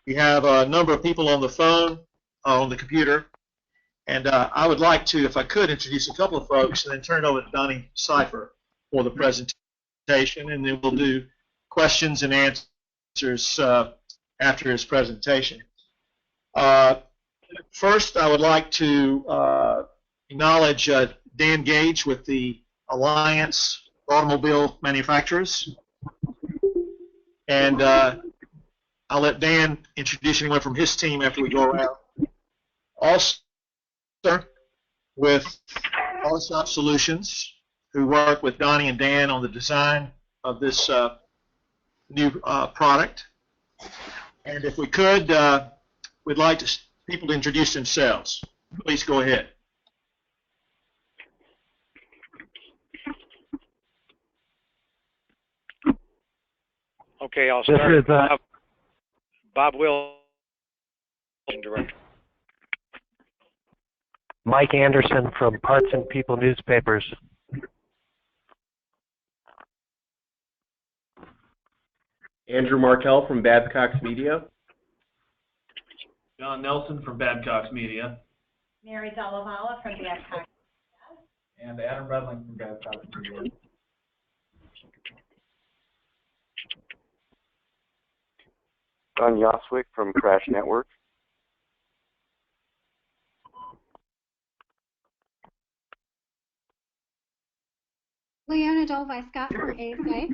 We have a number of people on the phone, on the computer, and I would like to, if I could, introduce a couple of folks and then turn it over to Donnie Cipher for the presentation, and then we'll do questions and answers after his presentation. First, I would like to acknowledge Dan Gage with the Alliance Automobile Manufacturers, and I'll let Dan introduce anyone from his team after we go around. Also, with ASA Solutions, who work with Donnie and Dan on the design of this new product. And if we could, we'd like people to introduce themselves. Please go ahead. Okay, I'll start. This is Bob Wilson, Director. Mike Anderson from Parts and People Newspapers. Andrew Markell from Babcock's Media. John Nelson from Babcock's Media. Mary Delavala from Babcock's Media. And Adam Redling from Babcock's Media. Don Yoswick from Crash Network. Leona Dolby-Scott from ASA.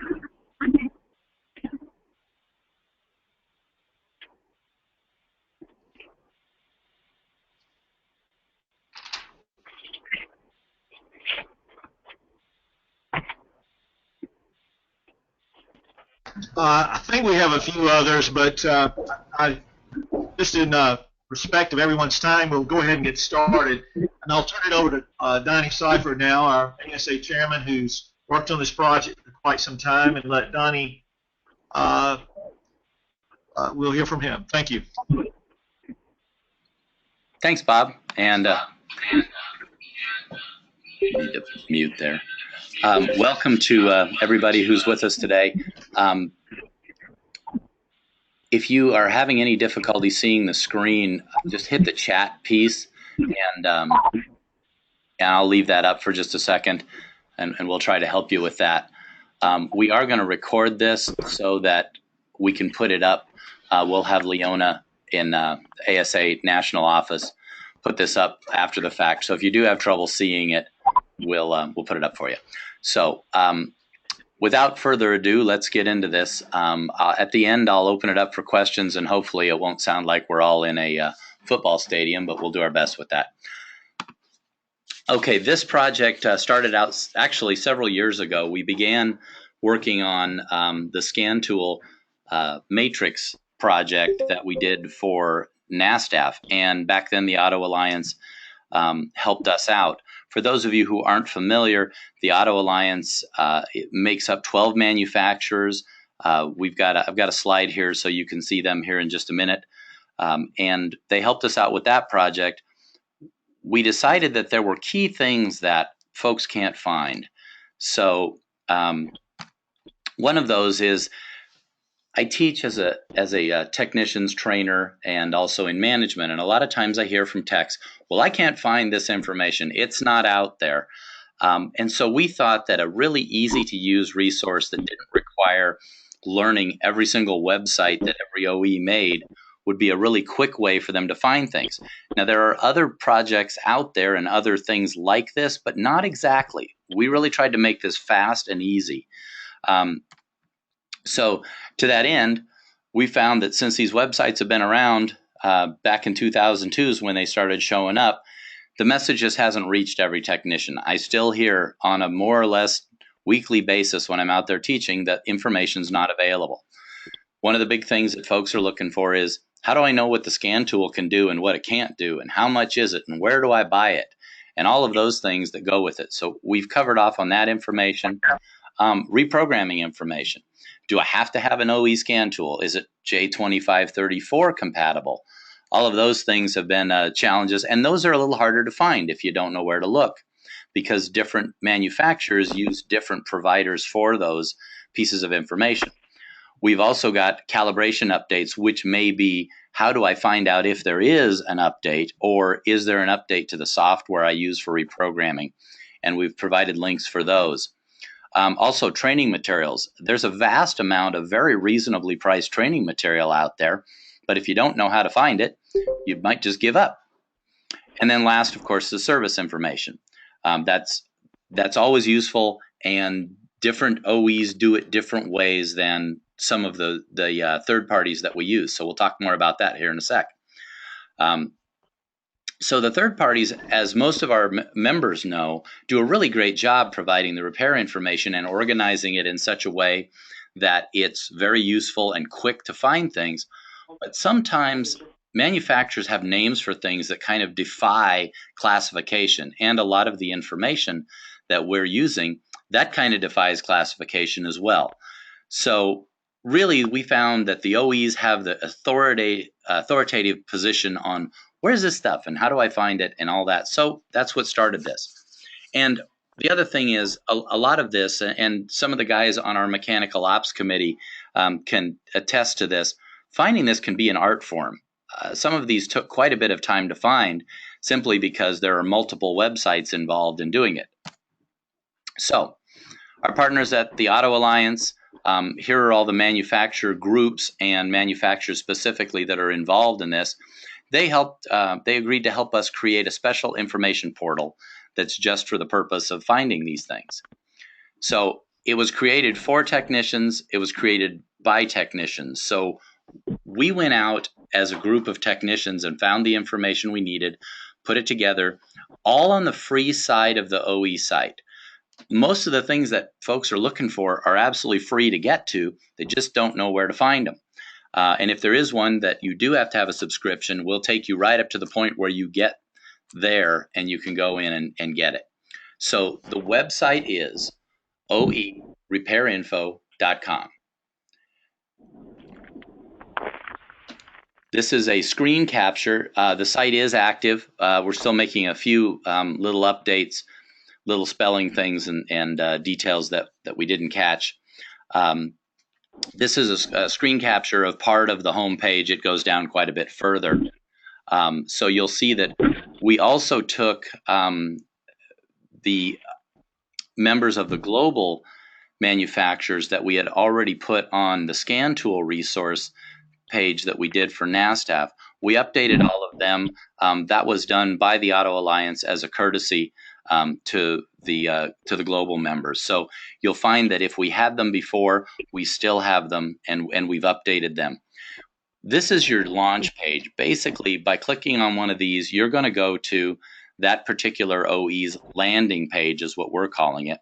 I think we have a few others, but just in respect of everyone's time, we'll go ahead and get started. And I'll turn it over to Donnie Cipher now, our ASA chairman, who's worked on this project for quite some time, and let Donnie, we'll hear from him. Thank you. Thanks, Bob. And need to mute there. Welcome to everybody who's with us today. If you are having any difficulty seeing the screen, just hit the chat piece, and I'll leave that up for just a second, and we'll try to help you with that. We are going to record this so that we can put it up. We'll have Leona in ASA National Office put this up after the fact. So if you do have trouble seeing it, we'll put it up for you. So without further ado, let's get into this. At the end, I'll open it up for questions, and hopefully it won't sound like we're all in a football stadium, but we'll do our best with that. Okay, this project started out actually several years ago. We began working on the scan tool matrix project that we did for NASTAF, and back then the Auto Alliance helped us out. For those of you who aren't familiar, the Auto Alliance it makes up 12 manufacturers. I've got a slide here so you can see them here in just a minute. And they helped us out with that project. We decided that there were key things that folks can't find. So one of those is I teach as a technician's trainer and also in management, and a lot of times I hear from techs, well, I can't find this information. It's not out there. And so we thought that a really easy to use resource that didn't require learning every single website that every OE made would be a really quick way for them to find things. Now, there are other projects out there and other things like this, but not exactly. We really tried to make this fast and easy. So to that end, we found that since these websites have been around back in 2002 is when they started showing up, the message just hasn't reached every technician. I still hear on a more or less weekly basis when I'm out there teaching that information's not available. One of the big things that folks are looking for is, how do I know what the scan tool can do and what it can't do, and how much is it, and where do I buy it, and all of those things that go with it. So we've covered off on that information. Reprogramming information. Do I have to have an OE scan tool? Is it J2534 compatible? All of those things have been challenges, and those are a little harder to find if you don't know where to look, because different manufacturers use different providers for those pieces of information. We've also got calibration updates, which may be, how do I find out if there is an update, or is there an update to the software I use for reprogramming? And we've provided links for those. Also, training materials. There's a vast amount of very reasonably priced training material out there, but if you don't know how to find it, you might just give up. And then last, of course, the service information. That's always useful, and different OEs do it different ways than some of the third parties that we use. So we'll talk more about that here in a sec. So the third parties, as most of our members know, do a really great job providing the repair information and organizing it in such a way that it's very useful and quick to find things. But sometimes manufacturers have names for things that kind of defy classification, and a lot of the information that we're using, that kind of defies classification as well. So really, we found that the OEs have the authoritative position on where's this stuff and how do I find it and all that. So that's what started this. And the other thing is a lot of this, and some of the guys on our mechanical ops committee can attest to this, finding this can be an art form. Some of these took quite a bit of time to find simply because there are multiple websites involved in doing it. So our partners at the ASA Alliance, here are all the manufacturer groups and manufacturers specifically that are involved in this. They agreed to help us create a special information portal that's just for the purpose of finding these things. So it was created for technicians. It was created by technicians. So we went out as a group of technicians and found the information we needed, put it together, all on the free side of the OE site. Most of the things that folks are looking for are absolutely free to get to. They just don't know where to find them. And if there is one that you do have to have a subscription, we'll take you right up to the point where you get there and you can go in and get it. So the website is oerepairinfo.com. This is a screen capture. The site is active. We're still making a few little updates, little spelling things and details that we didn't catch. This is a screen capture of part of the home page. It goes down quite a bit further. So you'll see that we also took the members of the global manufacturers that we had already put on the scan tool resource page that we did for NASTAF. We updated all of them. That was done by the ASA Alliance as a courtesy to the global members. So you'll find that if we had them before, we still have them, and we've updated them. This is your launch page. Basically, by clicking on one of these, you're going to go to that particular OE's landing page, is what we're calling it,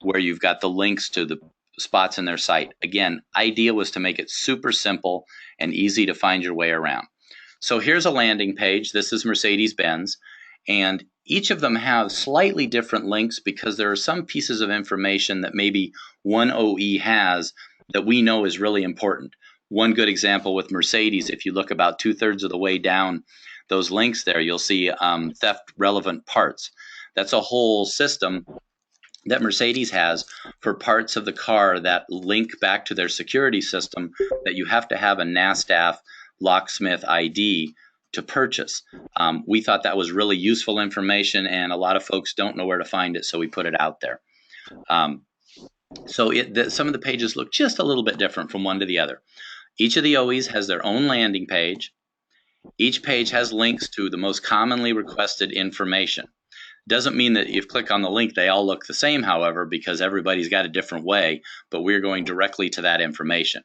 where you've got the links to the spots in their site. Again, idea was to make it super simple and easy to find your way around. So here's a landing page. This is Mercedes-Benz, and each of them have slightly different links because there are some pieces of information that maybe one OE has that we know is really important. One good example with Mercedes, if you look about 2/3 of the way down those links there, you'll see theft relevant parts. That's a whole system that Mercedes has for parts of the car that link back to their security system that you have to have a NASTAF locksmith ID to purchase. We thought that was really useful information, and a lot of folks don't know where to find it, so we put it out there. So some of the pages look just a little bit different from one to the other. Each of the OEs has their own landing page. Each page has links to the most commonly requested information. Doesn't mean that if you click on the link, they all look the same, however, because everybody's got a different way, but we're going directly to that information.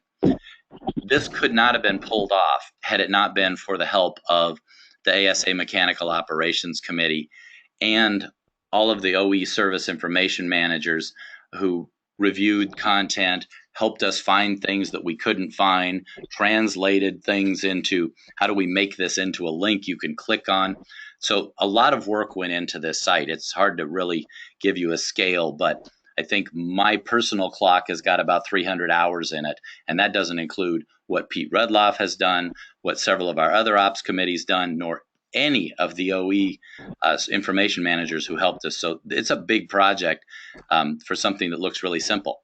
This could not have been pulled off had it not been for the help of the ASA Mechanical Operations Committee and all of the OE service information managers who reviewed content, helped us find things that we couldn't find, translated things into how do we make this into a link you can click on. So a lot of work went into this site. It's hard to really give you a scale, but I think my personal clock has got about 300 hours in it, and that doesn't include what Pete Rudloff has done, what several of our other ops committees done, nor any of the OE information managers who helped us. So it's a big project for something that looks really simple.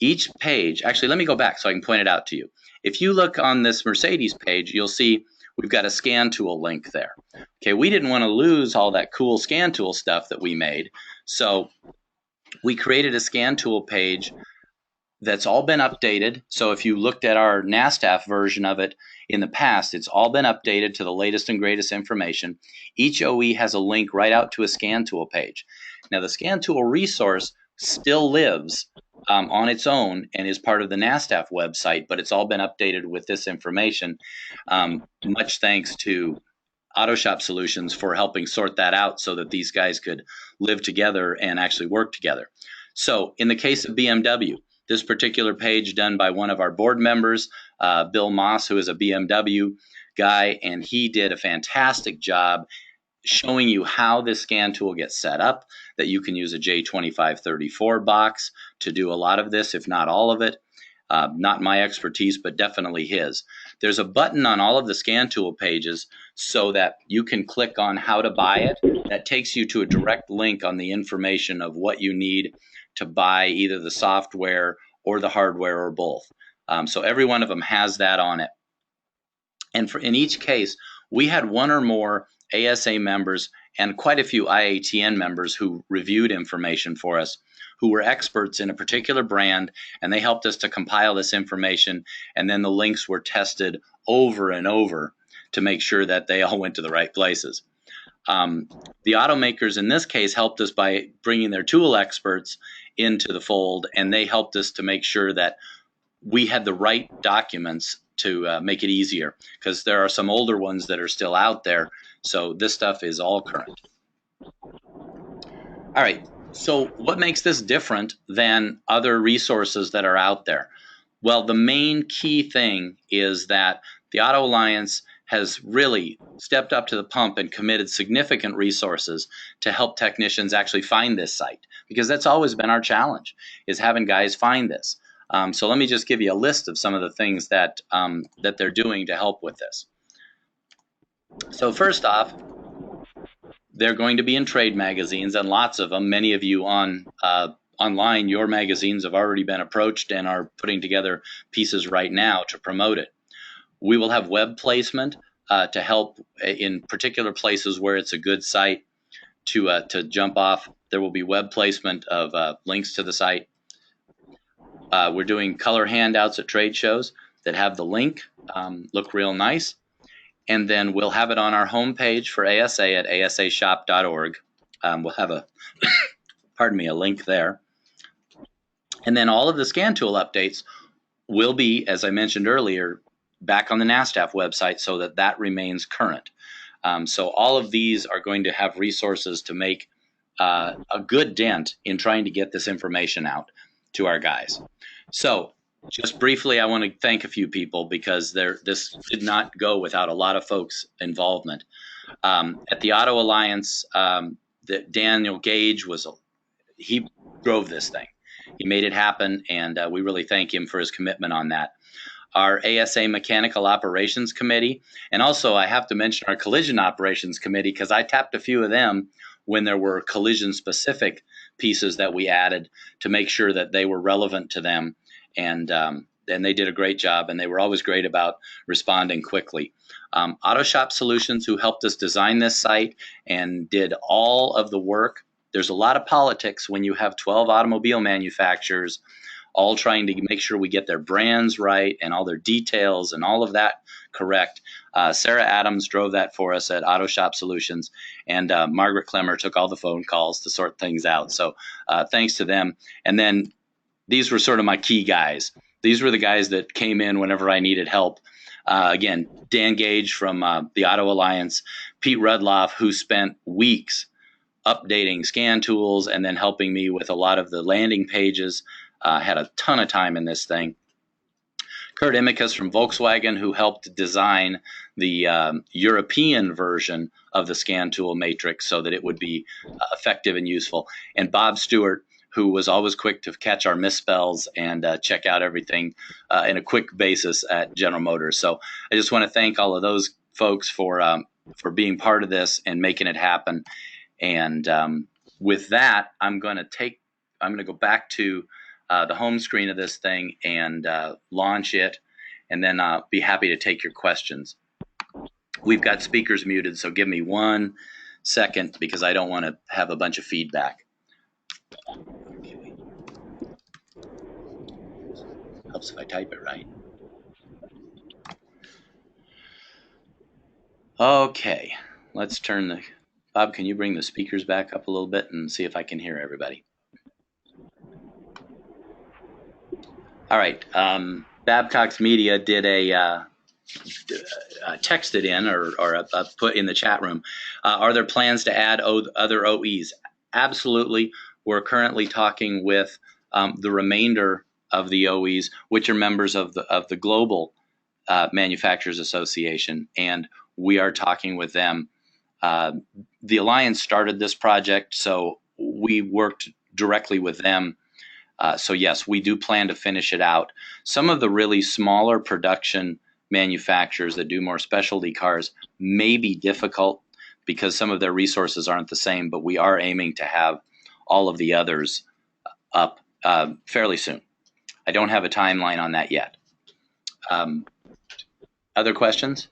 each page, actually, let me go back so I can point it out to you. If you look on this Mercedes page, you'll see we've got a scan tool link there. Okay, we didn't want to lose all that cool scan tool stuff that we made, so we created a scan tool page that's all been updated. So if you looked at our NASTAF version of it in the past, it's all been updated to the latest and greatest information. Each OE has a link right out to a scan tool page. Now the scan tool resource still lives on its own and is part of the NASTAF website, but it's all been updated with this information. Much thanks to AutoShop Solutions for helping sort that out so that these guys could live together and actually work together. So in the case of BMW, this particular page done by one of our board members, Bill Moss, who is a BMW guy, and he did a fantastic job showing you how this scan tool gets set up, that you can use a J2534 box to do a lot of this, if not all of it. Not my expertise, but definitely his. There's a button on all of the scan tool pages so that you can click on how to buy it. That takes you to a direct link on the information of what you need to buy either the software or the hardware or both. So every one of them has that on it. And in each case, we had one or more ASA members and quite a few IATN members who reviewed information for us, who were experts in a particular brand, and they helped us to compile this information, and then the links were tested over and over to make sure that they all went to the right places. The automakers in this case helped us by bringing their tool experts into the fold, and they helped us to make sure that we had the right documents to make it easier, because there are some older ones that are still out there. So this stuff is all current. All right, so what makes this different than other resources that are out there? Well, the main key thing is that the Auto Alliance has really stepped up to the pump and committed significant resources to help technicians actually find this site, because that's always been our challenge, is having guys find this. So let me just give you a list of some of the things that that they're doing to help with this. So first off, they're going to be in trade magazines, and lots of them. Many of you online, your magazines have already been approached and are putting together pieces right now to promote it. We will have web placement to help in particular places where it's a good site to jump off. There will be web placement of links to the site. We're doing color handouts at trade shows that have the link, look real nice. And then we'll have it on our homepage for ASA at asashop.org. We'll have a, pardon me, a link there. And then all of the scan tool updates will be, as I mentioned earlier, back on the NASTAF website so that that remains current. So all of these are going to have resources to make a good dent in trying to get this information out to our guys. So just briefly, I want to thank a few people, because this did not go without a lot of folks' involvement. At the Auto Alliance, Daniel Gage he drove this thing. He made it happen, and we really thank him for his commitment on that. Our ASA Mechanical Operations Committee, and also I have to mention our Collision Operations Committee, because I tapped a few of them when there were collision-specific pieces that we added to make sure that they were relevant to them. And they did a great job, and they were always great about responding quickly. AutoShop Solutions, who helped us design this site and did all of the work. There's a lot of politics when you have 12 automobile manufacturers all trying to make sure we get their brands right and all their details and all of that correct. Sarah Adams drove that for us at AutoShop Solutions, and Margaret Clemmer took all the phone calls to sort things out. So thanks to them. And then these were sort of my key guys. These were the guys that came in whenever I needed help. Again, Dan Gage from the Auto Alliance, Pete Rudloff, who spent weeks updating scan tools and then helping me with a lot of the landing pages. Had a ton of time in this thing. Kurt Imicus from Volkswagen, who helped design the European version of the scan tool matrix so that it would be effective and useful. And Bob Stewart, who was always quick to catch our misspells and check out everything in a quick basis at General Motors. So I just want to thank all of those folks for being part of this and making it happen. And with that, I'm going to go back to the home screen of this thing and launch it, and then I'll be happy to take your questions. We've got speakers muted, so give me 1 second because I don't want to have a bunch of feedback. Okay. Helps if I type it right. Okay, let's turn the... Bob, can you bring the speakers back up a little bit and see if I can hear everybody? All right, Babcock's Media did a texted in or put in the chat room. Are there plans to add other OEs? Absolutely. We're currently talking with the remainder of the OEs, which are members of the Global Manufacturers Association, and we are talking with them. The Alliance started this project, so we worked directly with them. So yes, we do plan to finish it out. Some of the really smaller production manufacturers that do more specialty cars may be difficult because some of their resources aren't the same, but we are aiming to have all of the others up fairly soon. I don't have a timeline on that yet. Other questions?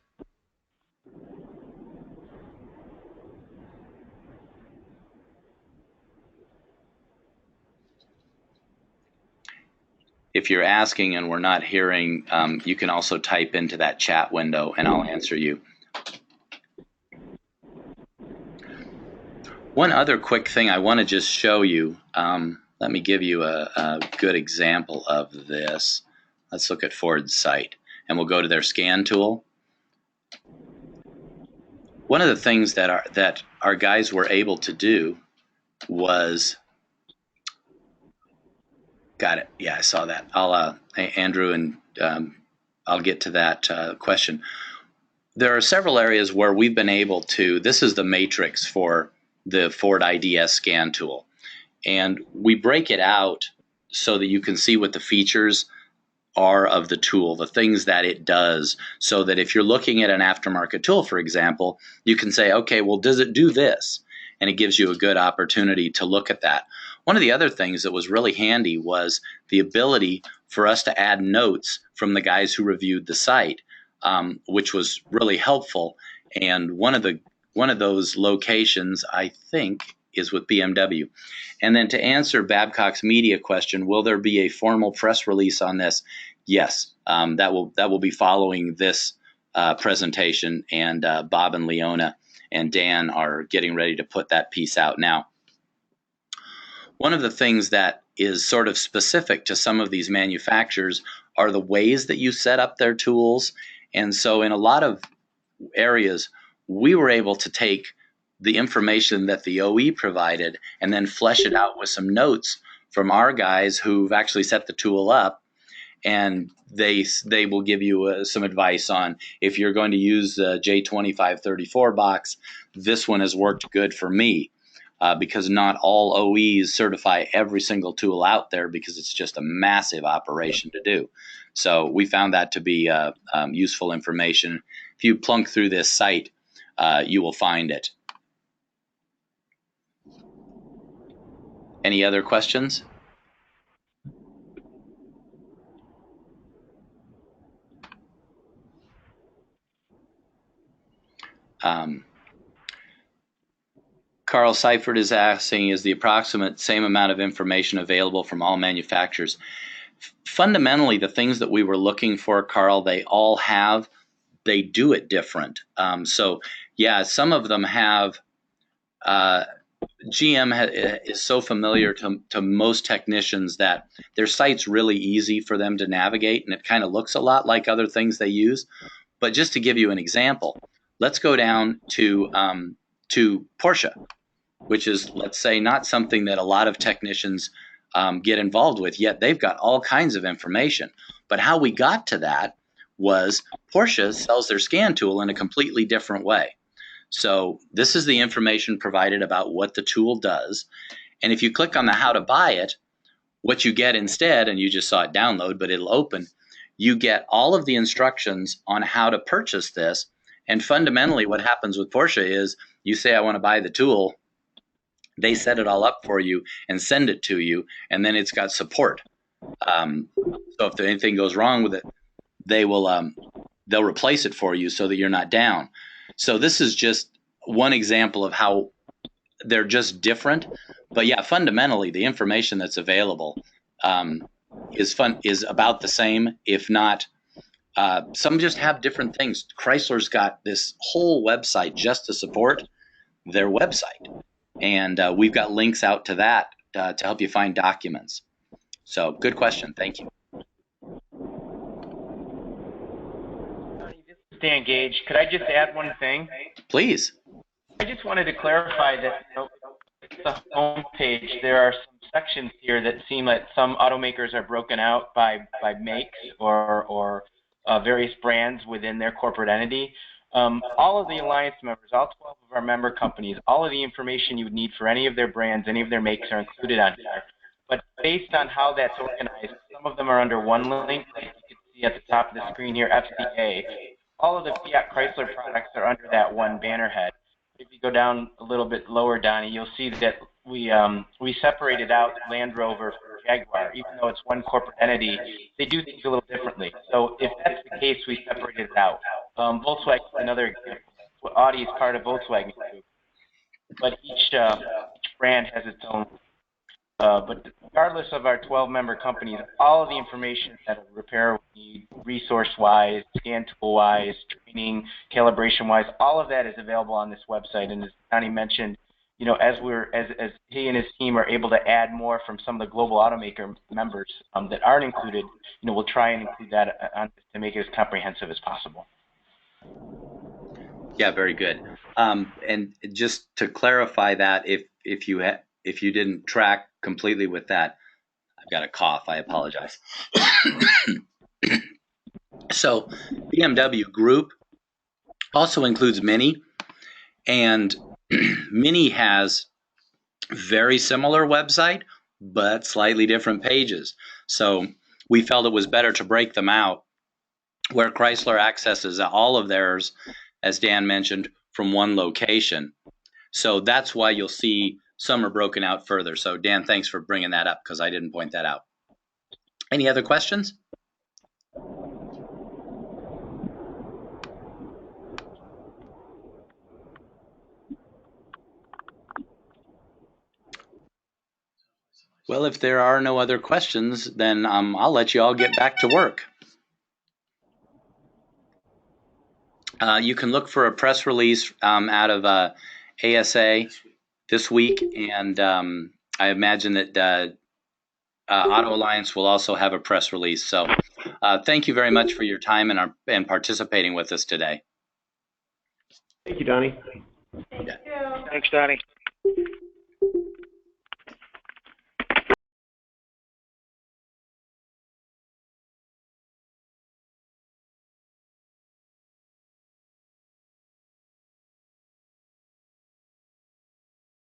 If you're asking and we're not hearing, you can also type into that chat window and I'll answer you. One other quick thing I want to just show you. Let me give you a good example of this. Let's look at Ford's site and we'll go to their scan tool. One of the things that our guys were able to do was... Got it. Yeah, I saw that. I'll Andrew, and I'll get to that question. There are several areas where we've been able to. This is the matrix for the Ford IDS scan tool, and we break it out so that you can see what the features are of the tool, the things that it does, so that if you're looking at an aftermarket tool, for example, you can say, okay, well, does it do this? And it gives you a good opportunity to look at that. One of the other things that was really handy was the ability for us to add notes from the guys who reviewed the site, which was really helpful. And one of those locations, I think, is with BMW. And then to answer Babcock's Media question, will there be a formal press release on this? Yes, that will be following this presentation, and Bob and Leona and Dan are getting ready to put that piece out now. One of the things that is sort of specific to some of these manufacturers are the ways that you set up their tools. And so in a lot of areas, we were able to take the information that the OE provided and then flesh it out with some notes from our guys who've actually set the tool up. And they will give you some advice on if you're going to use the J2534 box, this one has worked good for me. Because not all OEs certify every single tool out there because it's just a massive operation to do. So we found that to be useful information. If you plunk through this site, you will find it. Any other questions? Carl Seifert is asking, is the approximate same amount of information available from all manufacturers? Fundamentally, the things that we were looking for, Carl, they all have. They do it different. So, yeah, some of them have. GM is so familiar to most technicians that their site's really easy for them to navigate, and it kind of looks a lot like other things they use. But just to give you an example, let's go down to Porsche, which is, let's say, not something that a lot of technicians get involved with, yet they've got all kinds of information. But how we got to that was Porsche sells their scan tool in a completely different way. So this is the information provided about what the tool does. And if you click on the how to buy it, what you get instead, and you just saw it download, but it'll open, you get all of the instructions on how to purchase this. And fundamentally what happens with Porsche is you say, I want to buy the tool. They set it all up for you and send it to you, and then it's got support So if anything goes wrong with it, they'll replace it for you so that you're not down. So this is just one example of how they're just different. But yeah, fundamentally, the information that's available is about the same, if not. Some just have different things. Chrysler's got this whole website just to support their website, and we've got links out to that to help you find documents. So good question. Thank you. This is Dan Gage. Could I just add one thing? Please. I just wanted to clarify that the homepage, there are some sections here that seem like some automakers are broken out by makes or various brands within their corporate entity. All of the Alliance members, all 12 of our member companies, all of the information you would need for any of their brands, any of their makes are included on here. But based on how that's organized, some of them are under one link, like you can see at the top of the screen here, FCA. All of the Fiat Chrysler products are under that one banner head. If you go down a little bit lower, Donnie, you'll see that we separated out Land Rover from Jaguar. Even though it's one corporate entity, they do things a little differently. So if that's the case, we separated it out. Volkswagen is another example. Audi is part of Volkswagen Group, but each brand has its own. But regardless of our 12-member companies, all of the information that a repair would need, resource-wise, scan tool-wise, training, calibration-wise, all of that is available on this website. And as Donnie mentioned, you know, as he and his team are able to add more from some of the global automaker members that aren't included, you know, we'll try and include that on to make it as comprehensive as possible. Yeah, very good. And just to clarify that, if you didn't track completely with that, I've got a cough. I apologize. So BMW Group also includes Mini, and Mini has very similar website, but slightly different pages. So we felt it was better to break them out, where Chrysler accesses all of theirs, as Dan mentioned, from one location. So that's why you'll see some are broken out further. So Dan, thanks for bringing that up because I didn't point that out. Any other questions? Well, if there are no other questions, then I'll let you all get back to work. You can look for a press release out of ASA this week, and I imagine that Auto Alliance will also have a press release. So thank you very much for your time and participating with us today. Thank you, Donnie. Thank you. Thanks, Donnie.